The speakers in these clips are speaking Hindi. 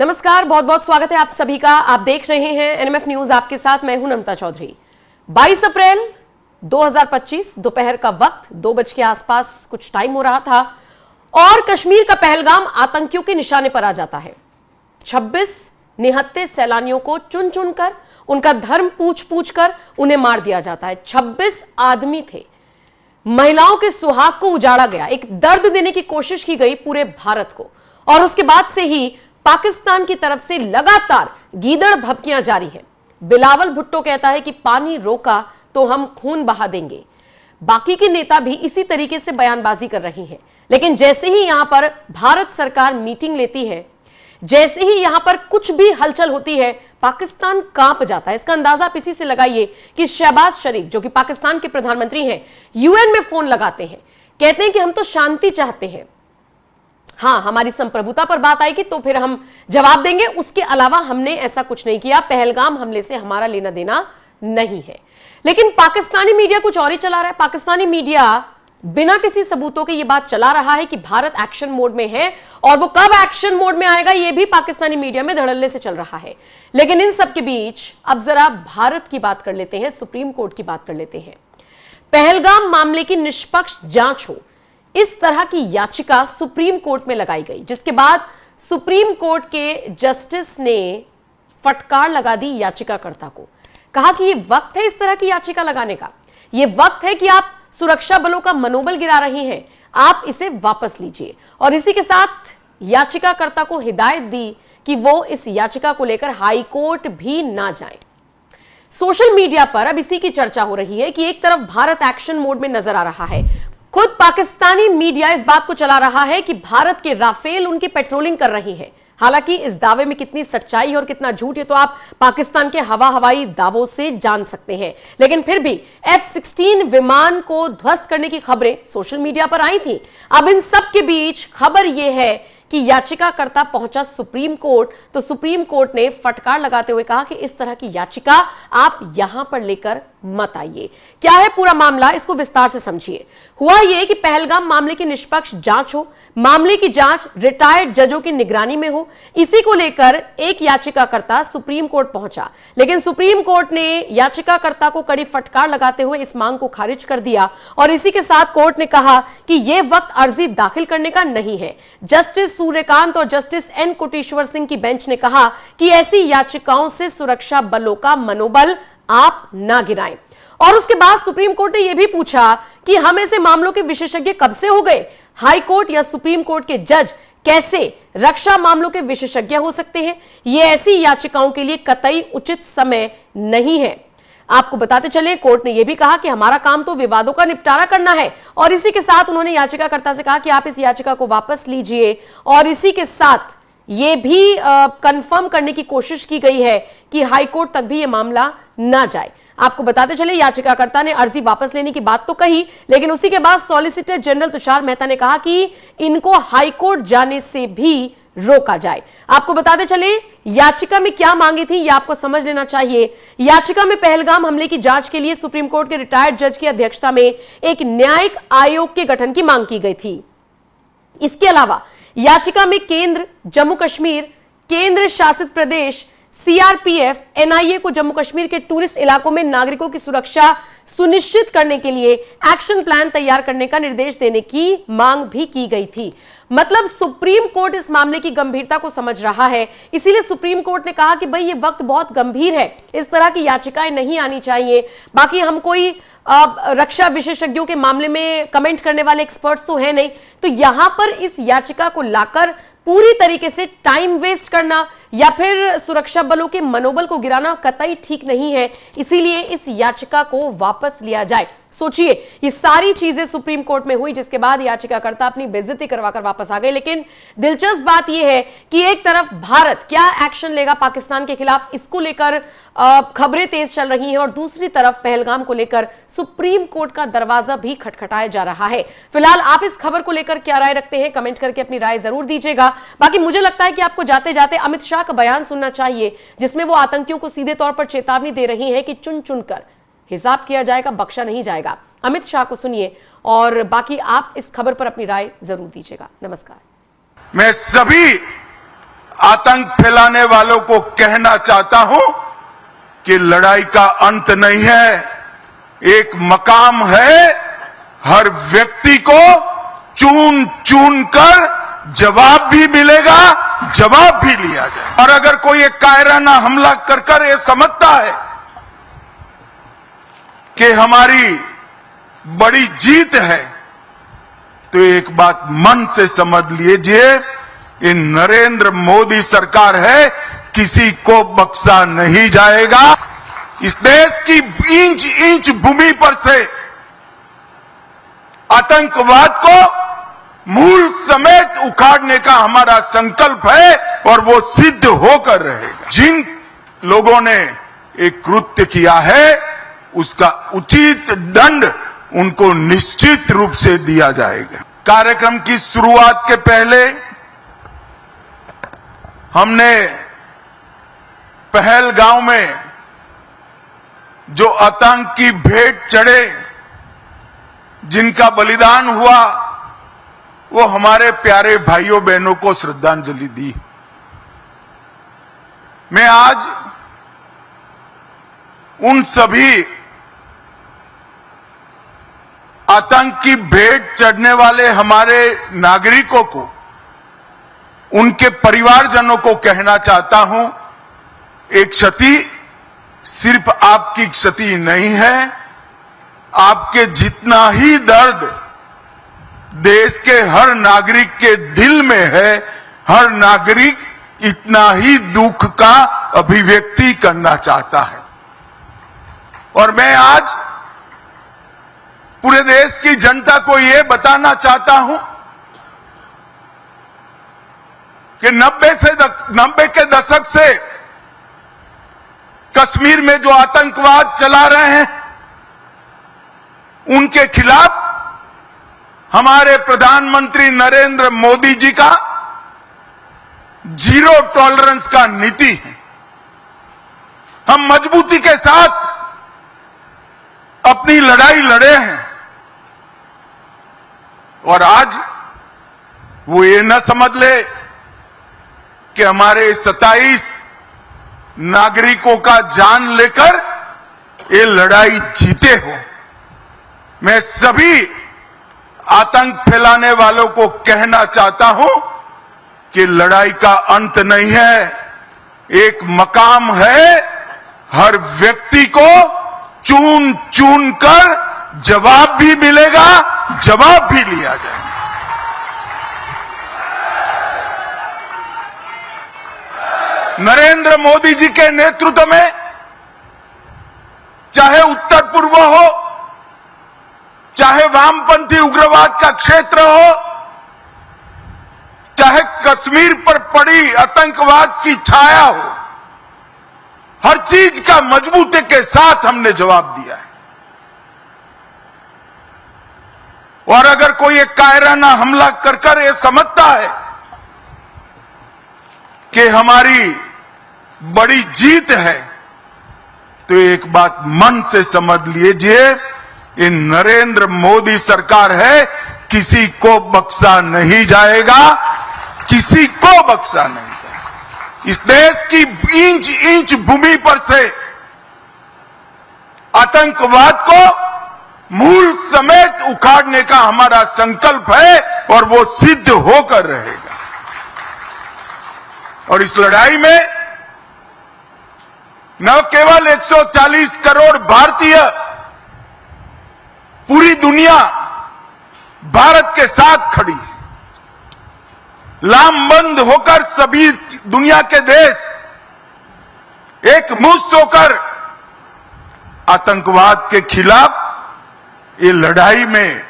नमस्कार, बहुत बहुत स्वागत है आप सभी का। आप देख रहे हैं एनएमएफ न्यूज, आपके साथ मैं हूं नमता चौधरी। 22 अप्रैल 2025 दोपहर का वक्त 2 बजे के आसपास कुछ टाइम हो रहा था और कश्मीर का पहलगाम आतंकियों के निशाने पर आ जाता है। 26 निहत्थे सैलानियों को चुन चुनकर, उनका धर्म पूछ पूछ कर उन्हें मार दिया जाता है। 26 आदमी थे, महिलाओं के सुहाग को उजाड़ा गया, एक दर्द देने की कोशिश की गई पूरे भारत को। और उसके बाद से ही पाकिस्तान की तरफ से लगातार गीदड़ भभकियां जारी है। बिलावल भुट्टो कहता है कि पानी रोका तो हम खून बहा देंगे। बाकी के नेता भी इसी तरीके से बयानबाजी कर रही हैं। लेकिन जैसे ही यहां पर भारत सरकार मीटिंग लेती है, जैसे ही यहां पर कुछ भी हलचल होती है, पाकिस्तान कांप जाता है। इसका अंदाजा आप इसी से लगाइए कि शहबाज शरीफ, जो कि पाकिस्तान के प्रधानमंत्री हैं, यूएन में फोन लगाते हैं, कहते हैं कि हम तो शांति चाहते हैं, हाँ हमारी संप्रभुता पर बात आएगी तो फिर हम जवाब देंगे, उसके अलावा हमने ऐसा कुछ नहीं किया, पहलगाम हमले से हमारा लेना देना नहीं है। लेकिन पाकिस्तानी मीडिया कुछ और ही चला रहा है। पाकिस्तानी मीडिया बिना किसी सबूतों के ये बात चला रहा है कि भारत एक्शन मोड में है, और वो कब एक्शन मोड में आएगा ये भी पाकिस्तानी मीडिया में धड़ल्ले से चल रहा है। लेकिन इन सब के बीच अब जरा भारत की बात कर लेते हैं, सुप्रीम कोर्ट की बात कर लेते हैं। पहलगाम मामले की निष्पक्ष जांच हो, इस तरह की याचिका सुप्रीम कोर्ट में लगाई गई, जिसके बाद सुप्रीम कोर्ट के जस्टिस ने फटकार लगा दी याचिकाकर्ता को। कहा कि यह वक्त है इस तरह की याचिका लगाने का, यह वक्त है कि आप सुरक्षा बलों का मनोबल गिरा रही हैं, आप इसे वापस लीजिए। और इसी के साथ याचिकाकर्ता को हिदायत दी कि वो इस याचिका को लेकर हाई कोर्ट भी ना जाए। सोशल मीडिया पर अब इसी की चर्चा हो रही है कि एक तरफ भारत एक्शन मोड में नजर आ रहा है, खुद पाकिस्तानी मीडिया इस बात को चला रहा है कि भारत के राफेल उनकी पेट्रोलिंग कर रही है। हालांकि इस दावे में कितनी सच्चाई और कितना झूठ है तो आप पाकिस्तान के हवाई दावों से जान सकते हैं। लेकिन फिर भी F-16 विमान को ध्वस्त करने की खबरें सोशल मीडिया पर आई थी। अब इन सब के बीच खबर यह है कि याचिकाकर्ता पहुंचा सुप्रीम कोर्ट, तो सुप्रीम कोर्ट ने फटकार लगाते हुए कहा कि इस तरह की याचिका आप यहां पर लेकर मत आइए। क्या है पूरा मामला, इसको विस्तार से समझिए। हुआ यह कि पहलगाम मामले की निष्पक्ष जांच हो, मामले की जांच रिटायर्ड जजों की निगरानी में हो, इसी को लेकर एक याचिकाकर्ता सुप्रीम कोर्ट पहुंचा। लेकिन सुप्रीम कोर्ट ने याचिकाकर्ता को कड़ी फटकार लगाते हुए इस मांग को खारिज कर दिया और इसी के साथ कोर्ट ने कहा कि यह वक्त अर्जी दाखिल करने का नहीं है। जस्टिस सूर्यकांत और जस्टिस एन कोटेश्वर सिंह की बेंच ने कहा कि ऐसी याचिकाओं से सुरक्षा बलों का मनोबल आप ना गिराएं। और उसके बाद सुप्रीम कोर्ट ने यह भी पूछा कि हम ऐसे मामलों के विशेषज्ञ कब से हो गए? हाई कोर्ट या सुप्रीम कोर्ट के जज कैसे रक्षा मामलों के विशेषज्ञ हो सकते हैं? यह ऐसी याचिकाओं के लिए कतई उचित समय नहीं है। आपको बताते चले, कोर्ट ने यह भी कहा कि हमारा काम तो विवादों का निपटारा करना है। और इसी के साथ उन्होंने याचिकाकर्ता से कहा कि आप इस याचिका को वापस लीजिए। और इसी के साथ यह भी कंफर्म करने की कोशिश की गई है कि हाईकोर्ट तक भी यह मामला ना जाए। आपको बताते चले, याचिकाकर्ता ने अर्जी वापस लेने की बात तो कही, लेकिन उसी के बाद सॉलिसिटर जनरल तुषार मेहता ने कहा कि इनको हाईकोर्ट जाने से भी रोका जाए। आपको बताते चले, याचिका में क्या मांगी थी यह आपको समझ लेना चाहिए। याचिका में पहलगाम हमले की जांच के लिए सुप्रीम कोर्ट के रिटायर्ड जज की अध्यक्षता में एक न्यायिक आयोग के गठन की मांग की गई थी। इसके अलावा याचिका में केंद्र, जम्मू कश्मीर, केंद्र शासित प्रदेश, सीआरपीएफ, एनआईए को जम्मू कश्मीर के टूरिस्ट इलाकों में नागरिकों की सुरक्षा सुनिश्चित करने के लिए एक्शन प्लान तैयार करने का निर्देश देने की मांग भी की गई थी। मतलब सुप्रीम कोर्ट इस मामले की गंभीरता को समझ रहा है, इसीलिए सुप्रीम कोर्ट ने कहा कि भाई ये वक्त बहुत गंभीर है, इस तरह की याचिकाएं नहीं आनी चाहिए। बाकी हम कोई रक्षा विशेषज्ञों के मामले में कमेंट करने वाले एक्सपर्ट्स तो है नहीं, तो यहां पर इस याचिका को लाकर पूरी तरीके से टाइम वेस्ट करना या फिर सुरक्षा बलों के मनोबल को गिराना कतई ठीक नहीं है। इसीलिए इस याचिका को वापस लिया जाए। सोचिए, ये सारी चीजें सुप्रीम कोर्ट में हुई, जिसके बाद याचिकाकर्ता अपनी बेइज्जती करवाकर वापस आ गए। लेकिन दिलचस्प बात यह है कि एक तरफ भारत क्या एक्शन लेगा पाकिस्तान के खिलाफ, इसको लेकर खबरें तेज चल रही हैं, और दूसरी तरफ पहलगाम को लेकर सुप्रीम कोर्ट का दरवाजा भी खटखटाया जा रहा है। फिलहाल आप इस खबर को लेकर क्या राय रखते हैं, कमेंट करके अपनी राय जरूर दीजिएगा। बाकी मुझे लगता है कि आपको जाते जाते अमित शाह का बयान सुनना चाहिए, जिसमें वो आतंकियों को सीधे तौर पर चेतावनी दे रही है कि चुन चुनकर हिसाब किया जाएगा, बख्शा नहीं जाएगा। अमित शाह को सुनिए और बाकी आप इस खबर पर अपनी राय जरूर दीजिएगा। नमस्कार। मैं सभी आतंक फैलाने वालों को कहना चाहता हूं कि लड़ाई का अंत नहीं है, एक मकाम है। हर व्यक्ति को चुन चुन कर जवाब भी मिलेगा, जवाब भी लिया जाए। और अगर कोई एक कायराना हमला कर ये समझता है कि हमारी बड़ी जीत है, तो एक बात मन से समझ लीजिए, ये नरेंद्र मोदी सरकार है, किसी को बख्शा नहीं जाएगा। इस देश की इंच इंच भूमि पर से आतंकवाद को मूल समेत उखाड़ने का हमारा संकल्प है और वो सिद्ध होकर रहेगा। जिन लोगों ने एक कृत्य किया है उसका उचित दंड उनको निश्चित रूप से दिया जाएगा। कार्यक्रम की शुरुआत के पहले हमने पहलगांव में जो आतंक की भेंट चढ़े, जिनका बलिदान हुआ, वो हमारे प्यारे भाइयों बहनों को श्रद्धांजलि दी। मैं आज उन सभी आतंक की भेंट चढ़ने वाले हमारे नागरिकों को, उनके परिवारजनों को कहना चाहता हूं, एक क्षति सिर्फ आपकी क्षति नहीं है, आपके जितना ही दर्द देश के हर नागरिक के दिल में है, हर नागरिक इतना ही दुख का अभिव्यक्ति करना चाहता है। और मैं आज पूरे देश की जनता को यह बताना चाहता हूं कि 90 के दशक से कश्मीर में जो आतंकवाद चला रहे हैं, उनके खिलाफ हमारे प्रधानमंत्री नरेंद्र मोदी जी का जीरो टॉलरेंस का नीति है। हम मजबूती के साथ अपनी लड़ाई लड़े हैं और आज वो ये न समझ ले कि हमारे 27 नागरिकों का जान लेकर ये लड़ाई जीते हो। मैं सभी आतंक फैलाने वालों को कहना चाहता हूं कि लड़ाई का अंत नहीं है, एक मकाम है। हर व्यक्ति को चुन चुन कर जवाब भी मिलेगा, जवाब भी लिया जाएगा। नरेंद्र मोदी जी के नेतृत्व में चाहे उत्तर पूर्व हो, चाहे वामपंथी उग्रवाद का क्षेत्र हो, चाहे कश्मीर पर पड़ी आतंकवाद की छाया हो, हर चीज का मजबूती के साथ हमने जवाब दिया है। और अगर कोई एक कायराना हमला कर ये समझता है कि हमारी बड़ी जीत है, तो एक बात मन से समझ लीजिए, ये नरेंद्र मोदी सरकार है, किसी को बख्शा नहीं जाएगा, किसी को बख्शा नहीं जाएगा। इस देश की इंच इंच भूमि पर से आतंकवाद को मूल समेत उखाड़ने का हमारा संकल्प है और वो सिद्ध होकर रहेगा। और इस लड़ाई में न केवल 140 करोड़ भारतीय, पूरी दुनिया भारत के साथ खड़ी है। लामबंद होकर सभी दुनिया के देश एक मुश्त होकर आतंकवाद के खिलाफ ये लड़ाई में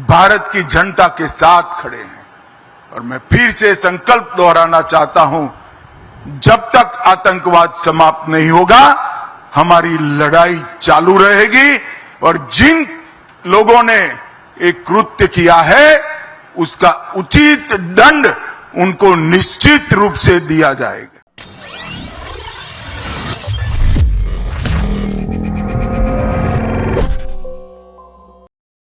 भारत की जनता के साथ खड़े हैं। और मैं फिर से संकल्प दोहराना चाहता हूं, जब तक आतंकवाद समाप्त नहीं होगा, हमारी लड़ाई चालू रहेगी। और जिन लोगों ने एक कृत्य किया है उसका उचित दंड उनको निश्चित रूप से दिया जाएगा।